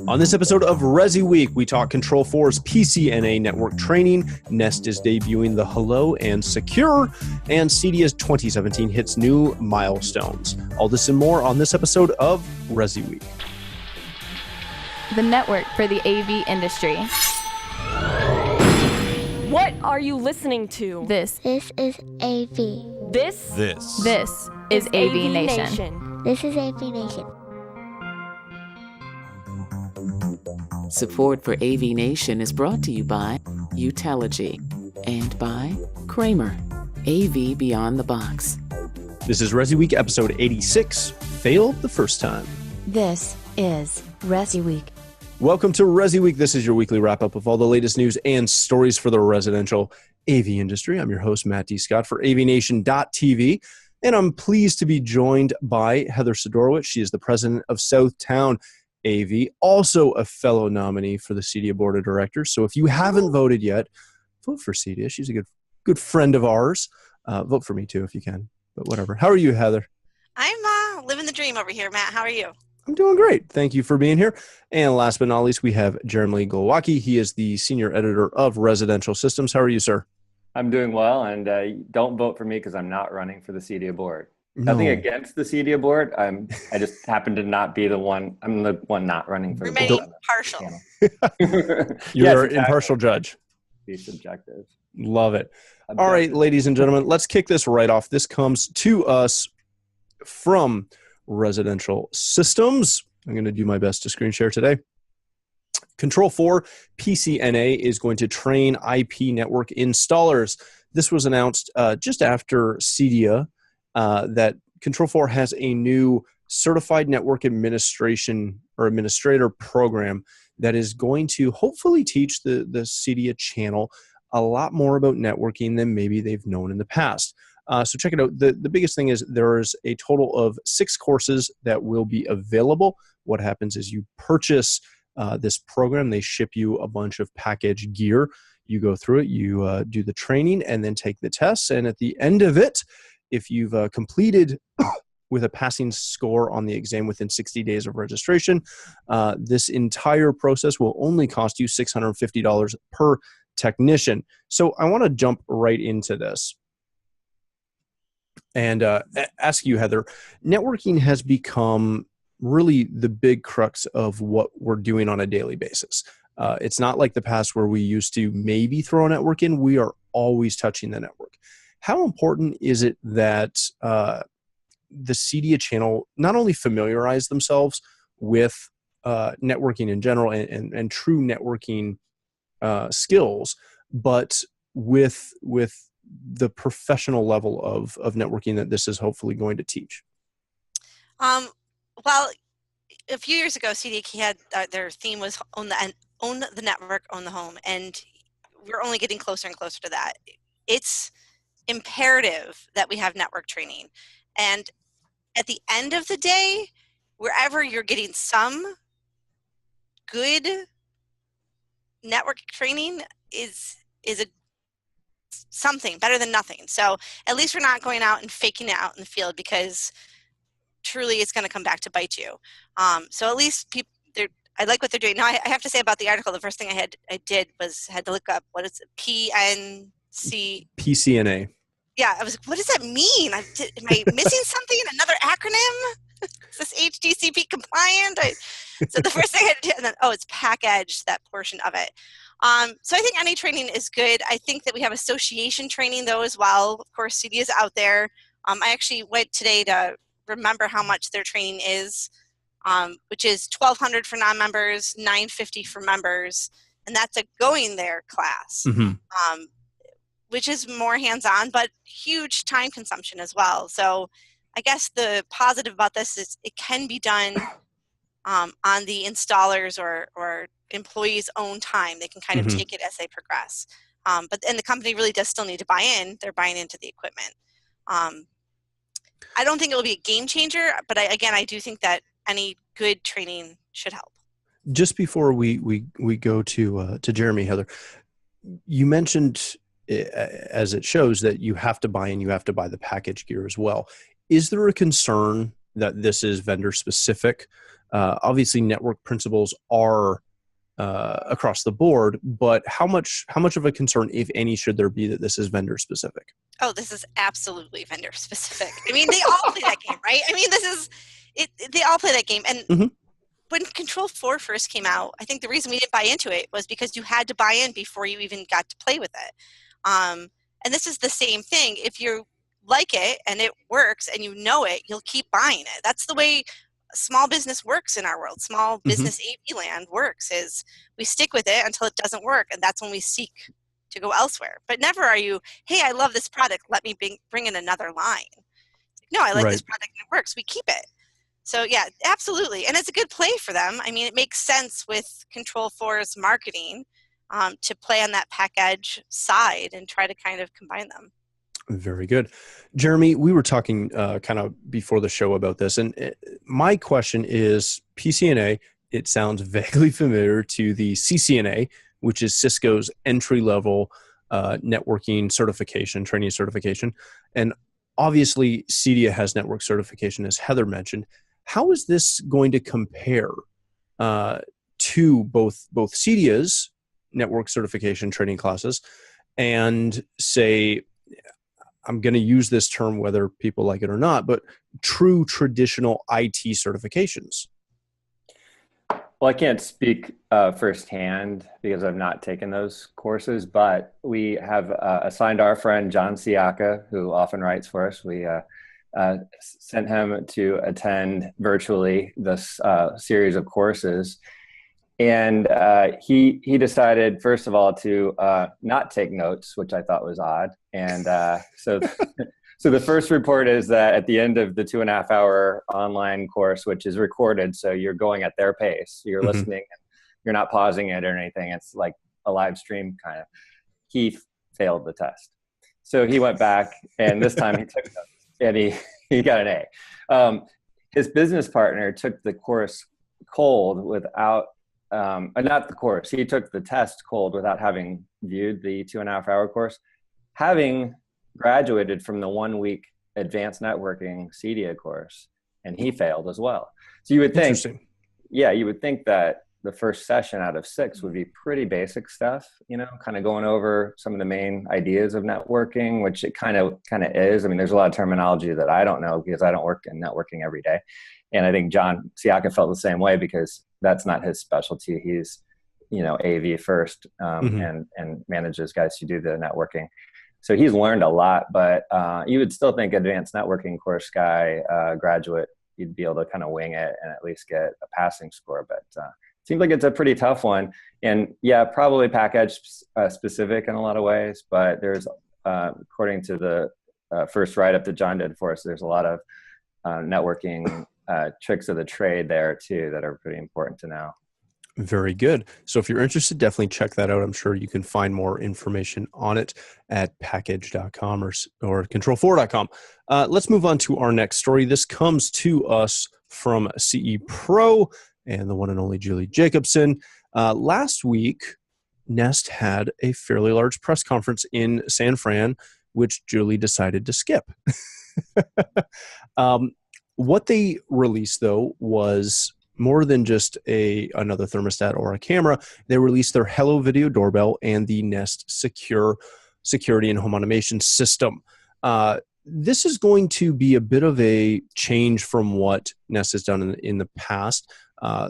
On this episode of ResiWeek, we talk Control4's PCNA network training, Nest is debuting the Hello and Secure, and CEDIA's 2017 hits new milestones. All this and more on this episode of ResiWeek. The network for the AV industry. What are you listening to? This is AV. This is AVNation. This is AVNation. Support for AVNation is brought to you by Utalogy and by Kramer, AV Beyond the Box. This is ResiWeek episode 86, Failed the First Time. This is ResiWeek. Welcome to ResiWeek. This is your weekly wrap-up of all the latest news and stories for the residential AV industry. I'm your host, Matt D. Scott for AVNation.tv, and I'm pleased to be joined by Heather Sidorowicz. She is the president of Southtown AV, also a fellow nominee for the CEDIA Board of Directors. So if you haven't voted yet, vote for CEDIA. She's a good friend of ours. Vote for me too if you can, but whatever. How are you, Heather? I'm living the dream over here, Matt. How are you? I'm doing great. Thank you for being here. And last but not least, we have Jeremy Glowacki. He is the senior editor of Residential Systems. How are you, sir? I'm doing well, and don't vote for me because I'm not running for the CEDIA board. No. Nothing against the CEDIA board. I just happen to not be the one. I'm the one not running for Remain the board. impartial. You're an impartial judge. Be subjective. Love it. All right, ladies and gentlemen, let's kick this right off. This comes to us from Residential Systems. I'm going to do my best to screen share today. Control4 PCNA is going to train IP network installers. This was announced just after CEDIA that Control4 has a new certified network administration or administrator program that is going to hopefully teach the CEDIA channel a lot more about networking than maybe they've known in the past. So check it out. The biggest thing is there's a total of 6 courses that will be available. What happens is you purchase this program. They ship you a bunch of package gear. You go through it, you do the training, and then take the tests. And at the end of it, if you've completed with a passing score on the exam within 60 days of registration, this entire process will only cost you $650 per technician. So I want to jump right into this and ask you, Heather, networking has become really the big crux of what we're doing on a daily basis. It's not like the past where we used to maybe throw a network in. We are always touching the network. How important is it that the CEDIA channel not only familiarize themselves with networking in general and true networking skills, but with the professional level of networking that this is hopefully going to teach? Well, a few years ago, CEDIA had their theme was own the network, own the home, and we're only getting closer and closer to that. It's imperative that we have network training, and at the end of the day, wherever you're getting some good network training is a something better than nothing. So at least we're not going out and faking it out in the field, because truly it's going to come back to bite you. So at least people, I like what they're doing. Now I have to say about the article, the first thing I did was had to look up what is it, PCNA. Yeah, I was like, what does that mean? Am I missing something? Another acronym? Is this HDCP compliant? So the first thing I had to do, and then, it's package, that portion of it. So I think any training is good. I think that we have association training, though, as well. Of course, CEDIA is out there. I actually went today to remember how much their training is, which is $1,200 for non-members, $950 for members, and that's a going there class. Mm-hmm. Which is more hands-on, but huge time consumption as well. So I guess the positive about this is it can be done on the installers or employees' own time. They can kind of take it as they progress. And the company really does still need to buy in. They're buying into the equipment. I don't think it will be a game changer, but I do think that any good training should help. Just before we go to Jeremy, Heather, you mentioned, as it shows, that you have to buy in, you have to buy the package gear as well. Is there a concern that this is vendor specific? Obviously, network principles are across the board, but how much of a concern, if any, should there be that this is vendor specific? Oh, this is absolutely vendor specific. I mean, they all play that game, right? I mean, this is it. They all play that game. And when Control 4 first came out, I think the reason we didn't buy into it was because you had to buy in before you even got to play with it. And this is the same thing. If you like it and it works and you know it, you'll keep buying it. That's the way small business works in our world. Small business AV land works, is we stick with it until it doesn't work, and that's when we seek to go elsewhere. But never are you, hey, I love this product, let me bring in another line. No, I like this product and it works, we keep it. So yeah, absolutely. And it's a good play for them. I mean, it makes sense with Control 4's marketing to play on that pack edge side and try to kind of combine them. Very good. Jeremy, we were talking kind of before the show about this, and my question is PCNA. It sounds vaguely familiar to the CCNA, which is Cisco's entry-level networking certification, training certification. And obviously, CEDIA has network certification, as Heather mentioned. How is this going to compare to both CEDIA's network certification training classes and, say, I'm going to use this term whether people like it or not, but true traditional IT certifications? Well, I can't speak firsthand because I've not taken those courses, but we have assigned our friend John Siaka, who often writes for us. We sent him to attend virtually this series of courses. And he decided, first of all, to not take notes, which I thought was odd. And so the first report is that at the end of the 2.5-hour online course, which is recorded, so you're going at their pace, you're listening, you're not pausing it or anything. It's like a live stream kind of. He failed the test. So he went back, and this time he took notes, and he got an A. His business partner took the course cold without not the course. He took the test cold without having viewed the 2.5-hour course, having graduated from the 1-week advanced networking CEDIA course, and he failed as well. So you would think, you would think that the first session out of 6 would be pretty basic stuff, kind of going over some of the main ideas of networking, which it kind of is. I mean, there's a lot of terminology that I don't know because I don't work in networking every day. And I think John Siaka felt the same way because that's not his specialty. He's, AV first and manages guys who do the networking. So he's learned a lot, but you would still think advanced networking course guy, graduate, you'd be able to kind of wing it and at least get a passing score. But it seems like it's a pretty tough one. And yeah, probably package specific in a lot of ways, but there's, according to the first write-up that John did for us, there's a lot of networking tricks of the trade there too that are pretty important to know. Very good. So if you're interested, definitely check that out. I'm sure you can find more information on it at package.com or control4.com. Let's move on to our next story. This comes to us from CE Pro and the one and only Julie Jacobson. Last week, Nest had a fairly large press conference in San Fran, which Julie decided to skip. What they released, though, was more than just another thermostat or a camera. They released their Hello Video doorbell and the Nest Secure security and home automation system. This is going to be a bit of a change from what Nest has done in the past.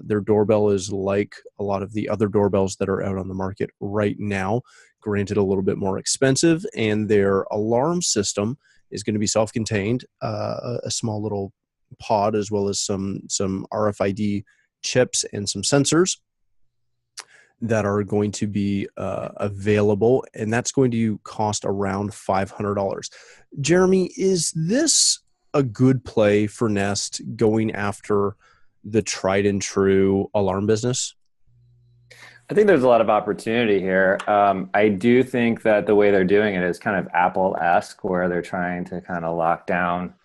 Their doorbell is like a lot of the other doorbells that are out on the market right now, granted a little bit more expensive, and their alarm system is going to be self-contained, a small little pod, as well as some RFID chips and some sensors that are going to be available, and that's going to cost around $500. Jeremy, is this a good play for Nest going after the tried and true alarm business? I think there's a lot of opportunity here. I do think that the way they're doing it is kind of Apple-esque, where they're trying to kind of lock down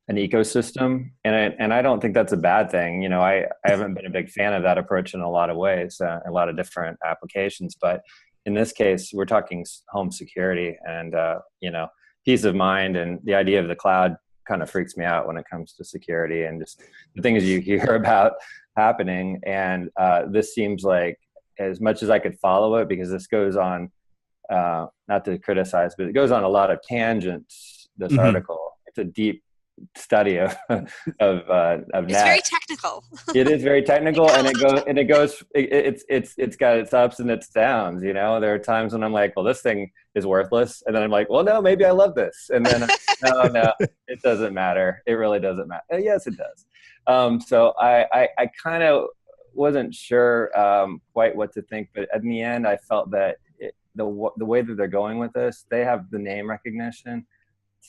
an ecosystem. And I don't think that's a bad thing. I haven't been a big fan of that approach in a lot of ways, a lot of different applications. But in this case, we're talking home security and, peace of mind. And the idea of the cloud kind of freaks me out when it comes to security and just the things you hear about happening. And this seems like, as much as I could follow it, because this goes on, not to criticize, but it goes on a lot of tangents, this article. It's a deep study of It's NAT. very technical. It is very technical, and it's got its ups and its downs. You know, there are times when I'm like, well, this thing is worthless, and then I'm like, well, no, maybe I love this, and then no, it doesn't matter. It really doesn't matter. Yes, it does. So I kind of wasn't sure quite what to think, but in the end, I felt that the way that they're going with this, they have the name recognition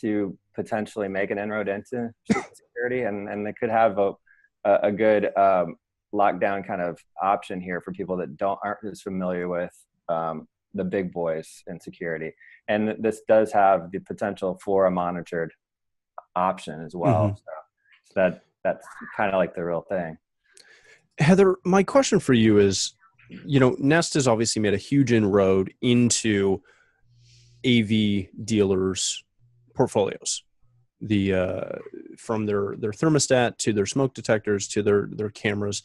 to potentially make an inroad into security, and they could have a good lockdown kind of option here for people that aren't as familiar with the big boys in security. And this does have the potential for a monitored option as well. So that's kind of like the real thing. Heather, my question for you is, you know, Nest has obviously made a huge inroad into AV dealers' portfolios, from their thermostat to their smoke detectors to their cameras.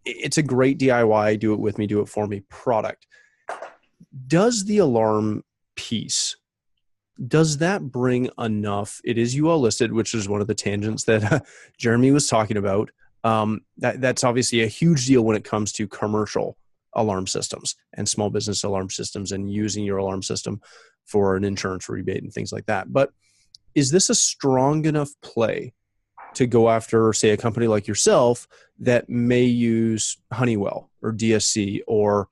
It's a great DIY, do it with me, do it for me product. Does the alarm piece, does that bring enough? It is UL listed, which is one of the tangents that Jeremy was talking about. That's obviously a huge deal when it comes to commercial alarm systems and small business alarm systems and using your alarm system for an insurance rebate and things like that. But is this a strong enough play to go after, say, a company like yourself that may use Honeywell or DSC or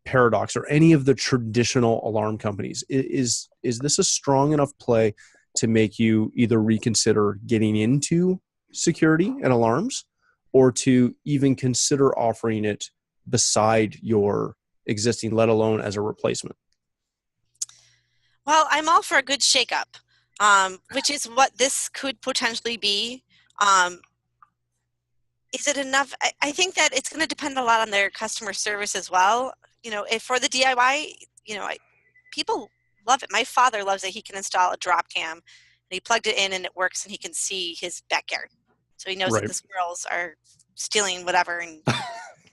Paradox or any of the traditional alarm companies? Is this a strong enough play to make you either reconsider getting into security and alarms, or to even consider offering it beside your existing, let alone as a replacement? Well, I'm all for a good shakeup, which is what this could potentially be. Is it enough? I think that it's going to depend a lot on their customer service as well. You know, if for the DIY, you know, people love it. My father loves it. He can install a drop cam, and he plugged it in and it works, and he can see his backyard. So he knows that the squirrels are stealing whatever, and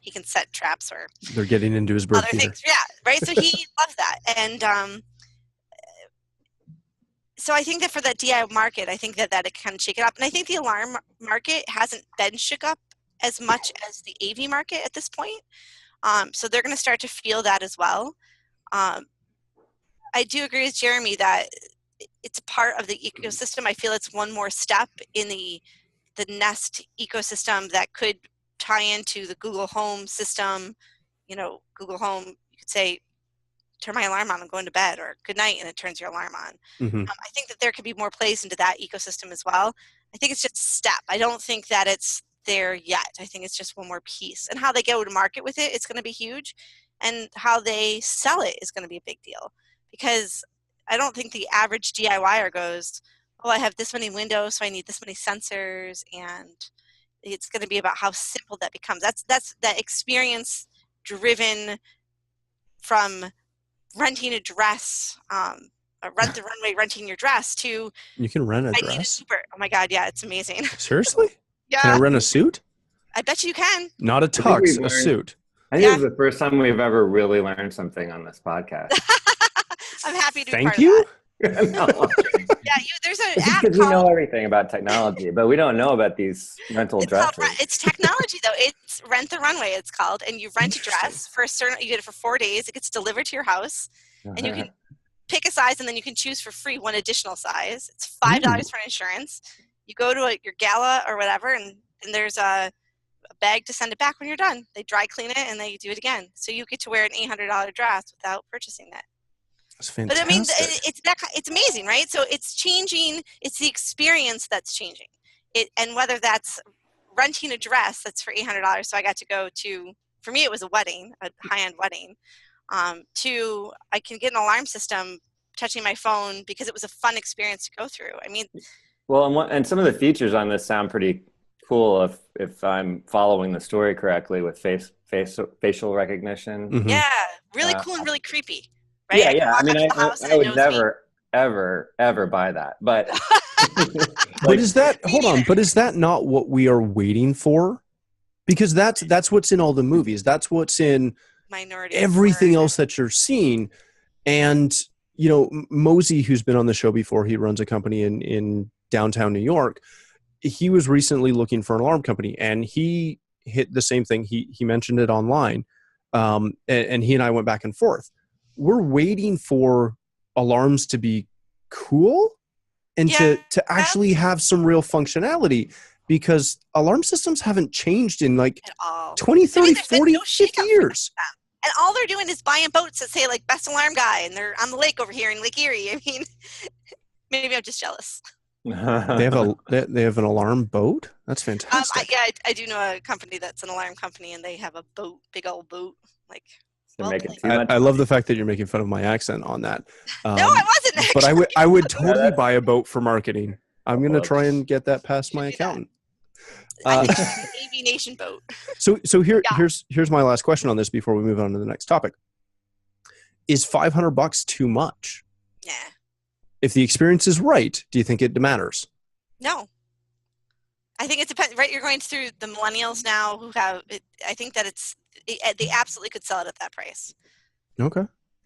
he can set traps or they're getting into his bird other feeder. things. Yeah, right. So he loves that, and so I think that for that DIY market, I think that it can shake it up, and I think the alarm market hasn't been shook up as much as the AV market at this point. So they're going to start to feel that as well. I do agree with Jeremy that it's part of the ecosystem. I feel it's one more step in the Nest ecosystem that could tie into the Google Home system. You know, Google Home, you could say, turn my alarm on, I'm going to bed, or good night, and it turns your alarm on. I think that there could be more plays into that ecosystem as well. I think it's just a step. I don't think that it's there yet. I think it's just one more piece. And how they go to market with it, it's going to be huge. And how they sell it is going to be a big deal. Because I don't think the average DIYer goes, oh, I have this many windows, so I need this many sensors. And it's going to be about how simple that becomes. That's that experience driven from renting a dress, rent the runway, renting your dress, to you can rent a I dress. need a super. Oh my God, yeah, it's amazing. Seriously? Yeah. Can I rent a suit? I bet you can. Not a tux, a suit. I think it was the first time we've ever really learned something on this podcast. I'm happy to be Thank part you. of that. No, Yeah, there's an app because we know called, everything about technology, but we don't know about these rental dresses. it's technology though. It's Rent the Runway, it's called, and you rent a dress for a certain. You get it for 4 days. It gets delivered to your house, and you can pick a size, and then you can choose for free one additional size. It's $5 for insurance. You go to your gala or whatever, and there's a bag to send it back when you're done. They dry clean it, and they do it again. So you get to wear an $800 dress without purchasing that. That's fantastic. But I mean, it's amazing, right? So it's changing. It's the experience that's changing. And whether that's renting a dress that's for $800, so I got to go to, for me it was a wedding, a high-end wedding, to I can get an alarm system touching my phone because it was a fun experience to go through. I mean, well, and some of the features on this sound pretty cool if I'm following the story correctly, with facial recognition. Yeah, really cool and really creepy. Right? Yeah. I mean, I would never, ever buy that. But but is that, hold on, but is that not what we are waiting for? Because that's what's in all the movies. That's what's in Minority everything Report. else that you're seeing. And, you know, Mosey, who's been on the show before, he runs a company in downtown New York. He was recently looking for an alarm company, and he hit the same thing. He mentioned it online, and he and I went back and forth. We're waiting for alarms to be cool and to actually have some real functionality, because alarm systems haven't changed in like At all. 20, 30, I mean, there's been 40, no 50 shakeup for years. them. And all they're doing is buying boats that say like best alarm guy, and they're on the lake over here in Lake Erie. I mean, maybe I'm just jealous. They have an alarm boat? That's fantastic. I do know a company that's an alarm company, and they have a boat, big old boat. Like, I love the fact that you're making fun of my accent on that. No, I wasn't actually. But I would totally buy a boat for marketing. I'm going to try and get that past my accountant. I think it's an AVNation boat. So here's my last question on this before we move on to the next topic. Is $500 too much? Yeah. If the experience is right, do you think it matters? No. I think it depends. Right, you're going through the millennials now who have it. I think that they absolutely could sell it at that price. Okay.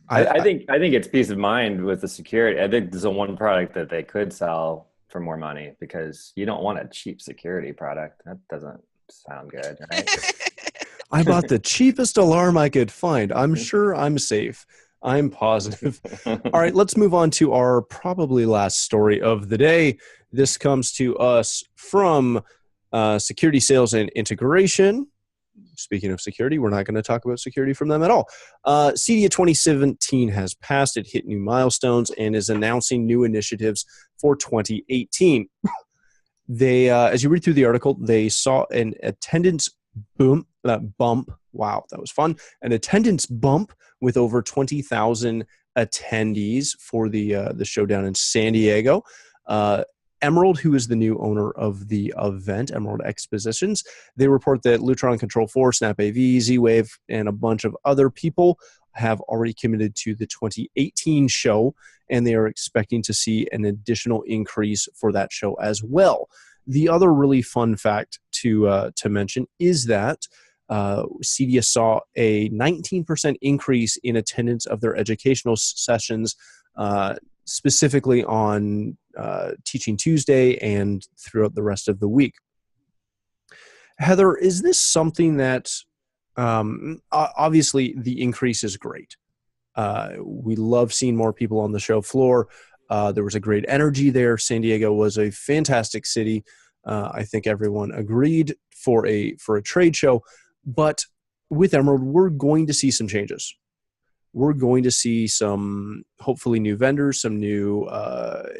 I think it's peace of mind with the security. I think there's a one product that they could sell for more money, because you don't want a cheap security product. That doesn't sound good, right? I bought the cheapest alarm I could find. I'm sure I'm safe. I'm positive. All right, let's move on to our probably last story of the day. This comes to us from Security Sales and Integration. Speaking of security, we're not going to talk about security from them at all. CEDIA 2017 has passed. It hit new milestones and is announcing new initiatives for 2018. They, as you read through the article, they saw an attendance bump. Wow, that was fun. An attendance bump with over 20,000 attendees for the show down in San Diego. Emerald, who is the new owner of the event, Emerald Expositions, they report that Lutron Control 4, Snap AV, Z-Wave, and a bunch of other people have already committed to the 2018 show, and they are expecting to see an additional increase for that show as well. The other really fun fact to mention is that CEDIA saw a 19% increase in attendance of their educational sessions, specifically on Teaching Tuesday and throughout the rest of the week. Heather, is this something that obviously the increase is great? We love seeing more people on the show floor. There was a great energy there. San Diego was a fantastic city. I think everyone agreed for a trade show. But with Emerald, we're going to see some changes. We're going to see some, hopefully, new vendors, some new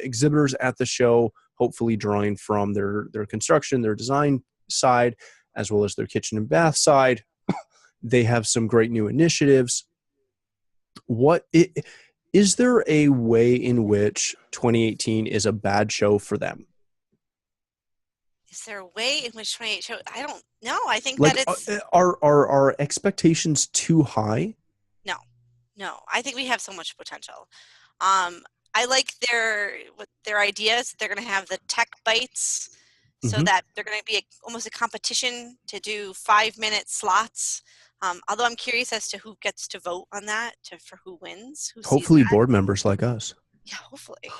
exhibitors at the show, hopefully drawing from their construction, their design side, as well as their kitchen and bath side. They have some great new initiatives. Is there a way in which 2018 is a bad show for them? Is there a way in which 2018? I don't know. I think like, that it's are expectations too high? No, I think we have so much potential. I like their ideas. They're going to have the tech bites, so that they're going to be almost a competition to do 5-minute slots. Although I'm curious as to who gets to vote on that, for who wins. Hopefully, board members like us. Yeah, hopefully.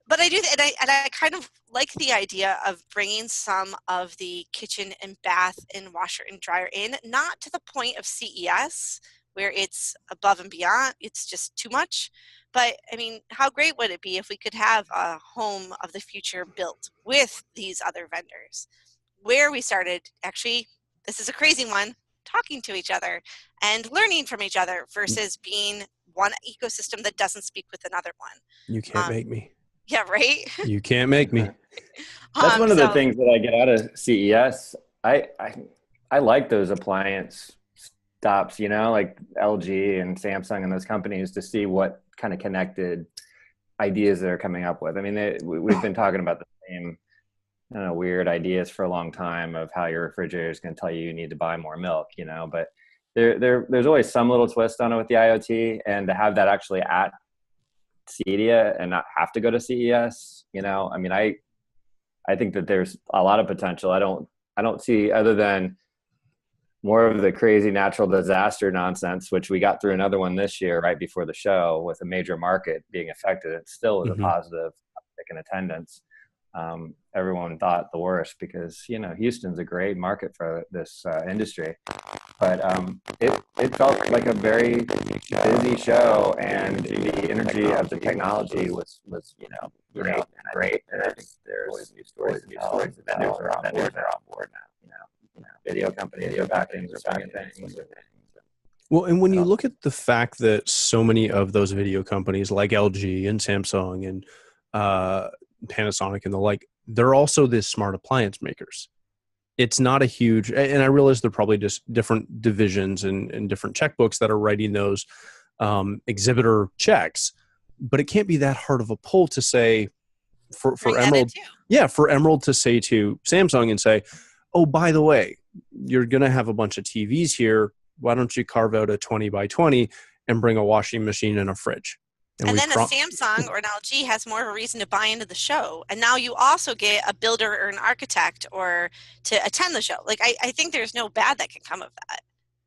But I do, and I kind of like the idea of bringing some of the kitchen and bath and washer and dryer in, not to the point of CES where it's above and beyond, it's just too much. But I mean, how great would it be if we could have a home of the future built with these other vendors, where we started, actually, this is a crazy one, talking to each other and learning from each other versus being one ecosystem that doesn't speak with another one. You can't make me. Yeah, right? You can't make me. That's one of the things that I get out of CES. I like those appliance stops, like LG and Samsung and those companies, to see what kind of connected ideas they're coming up with. I mean, we've been talking about the same, weird ideas for a long time of how your refrigerator is going to tell you need to buy more milk, but there's always some little twist on it with the IoT, and to have that actually at CEDIA and not have to go to CES, I mean, I I think that there's a lot of potential. I don't see, other than more of the crazy natural disaster nonsense, which we got through another one this year right before the show with a major market being affected. It still was a positive uptick in attendance. Everyone thought the worst because, Houston's a great market for this industry. But it felt like a very busy show, and the energy of the technology was great. And I think there's always new stories to tell. Vendors are on board now. Video companies are backing things. Well, and when you look at the fact that so many of those video companies like LG and Samsung and Panasonic and the like, they're also the smart appliance makers. It's not a huge, and I realize they're probably just different divisions and different checkbooks that are writing those exhibitor checks, but it can't be that hard of a pull to say for Emerald, for Emerald to say to Samsung and say, oh, by the way, you're going to have a bunch of TVs here. Why don't you carve out a 20 by 20 and bring a washing machine and a fridge? And then a Samsung or an LG has more of a reason to buy into the show. And now you also get a builder or an architect or to attend the show. Like, I think there's no bad that can come of that.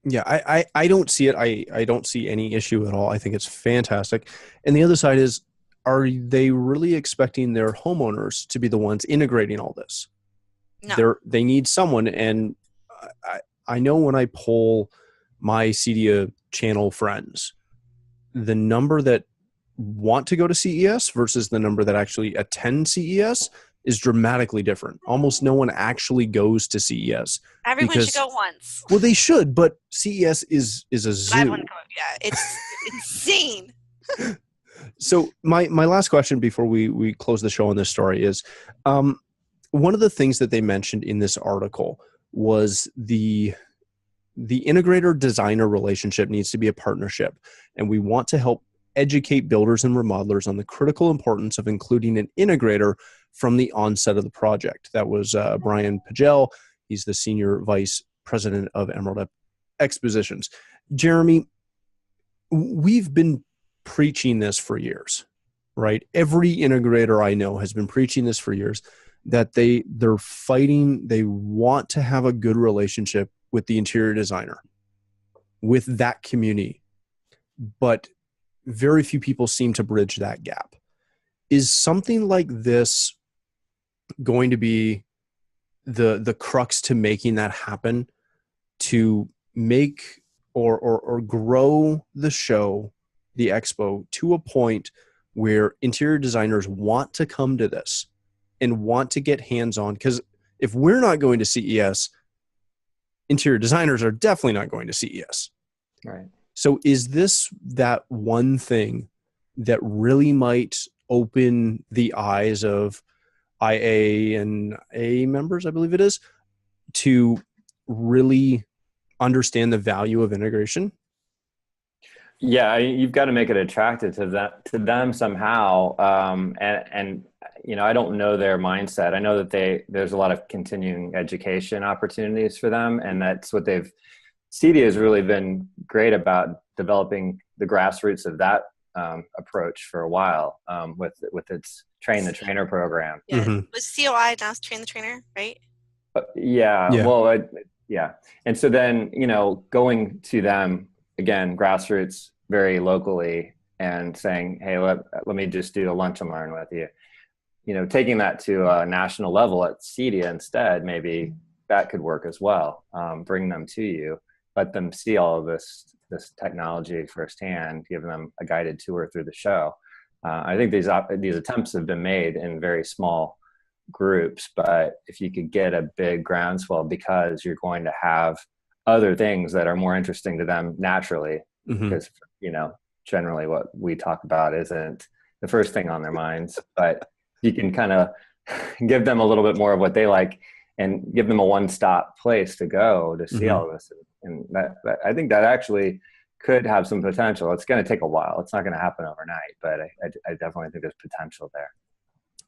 Yeah, I don't see it. I don't see any issue at all. I think it's fantastic. And the other side is, are they really expecting their homeowners to be the ones integrating all this? No. They need someone. And I know when I poll my CEDIA channel friends, the number that want to go to CES versus the number that actually attend CES is dramatically different. Almost no one actually goes to CES. Everyone should go once. Well, they should, but CES is a zoo. I wouldn't go. Yeah, it's insane. So my last question before we close the show on this story is, one of the things that they mentioned in this article was the integrator designer relationship needs to be a partnership, and we want to help educate builders and remodelers on the critical importance of including an integrator from the onset of the project. That was Brian Pagel. He's the Senior Vice President of Emerald Expositions. Jeremy, we've been preaching this for years, right? Every integrator I know has been preaching this for years, that they're fighting, they want to have a good relationship with the interior designer, with that community. But very few people seem to bridge that gap. Is something like this going to be the crux to making that happen, to make or grow the show, the expo, to a point where interior designers want to come to this and want to get hands-on? Because if we're not going to CES, interior designers are definitely not going to CES. Right. So is this that one thing that really might open the eyes of IA and A members, I believe it is, to really understand the value of integration? Yeah, you've got to make it attractive to them somehow. And I don't know their mindset. I know that there's a lot of continuing education opportunities for them, and that's what CEDIA has really been great about, developing the grassroots of that approach for a while, with its Train the Trainer program. Yeah, was COI now Train the Trainer, right? Yeah. Well, yeah. And so then, going to them again, grassroots, very locally, and saying, hey, let me just do a lunch and learn with you. Taking that to a national level at CEDIA instead, maybe that could work as well. Bring them to you, let them see all of this technology firsthand, give them a guided tour through the show. I think these attempts have been made in very small groups, but if you could get a big groundswell, because you're going to have other things that are more interesting to them naturally, because generally what we talk about isn't the first thing on their minds, but you can kind of give them a little bit more of what they like and give them a one-stop place to go to see all of this. And that I think that actually could have some potential. It's going to take a while. It's not going to happen overnight, but I definitely think there's potential there.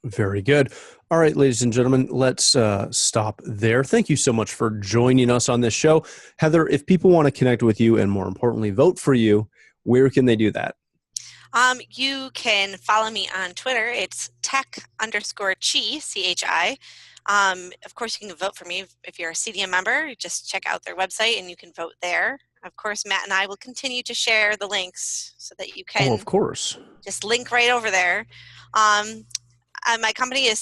Very good. All right, ladies and gentlemen, let's stop there. Thank you so much for joining us on this show. Heather, if people want to connect with you and more importantly, vote for you, where can they do that? You can follow me on Twitter. It's tech_chi, C-H-I. Of course, you can vote for me if you're a CEDIA member. You just check out their website and you can vote there. Of course, Matt and I will continue to share the links so that you can of course. Just link right over there. My company is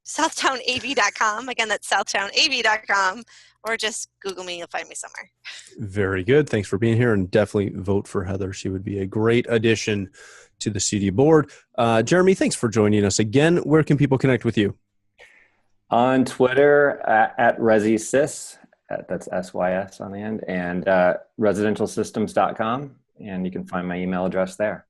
SouthtownAV.com. Again, that's SouthtownAV.com. Or just Google me. You'll find me somewhere. Very good. Thanks for being here, and definitely vote for Heather. She would be a great addition to the CEDIA board. Jeremy, thanks for joining us again. Where can people connect with you? On Twitter at ResiSys, that's SYS on the end, and residentialsystems.com, and you can find my email address there.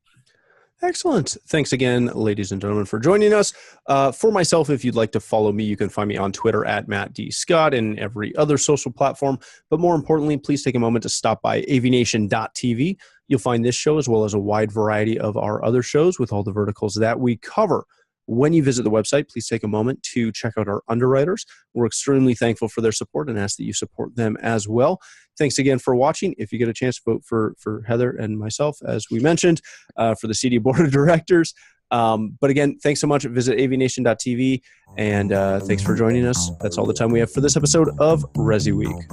Excellent. Thanks again, ladies and gentlemen, for joining us. For myself, if you'd like to follow me, you can find me on Twitter at Matt D. Scott and every other social platform. But more importantly, please take a moment to stop by AVNation.tv. You'll find this show as well as a wide variety of our other shows with all the verticals that we cover. When you visit the website, please take a moment to check out our underwriters. We're extremely thankful for their support and ask that you support them as well. Thanks again for watching. If you get a chance, vote for Heather and myself, as we mentioned, for the CEDIA Board of Directors. But again, thanks so much. Visit AVNation.tv, and thanks for joining us. That's all the time we have for this episode of ResiWeek.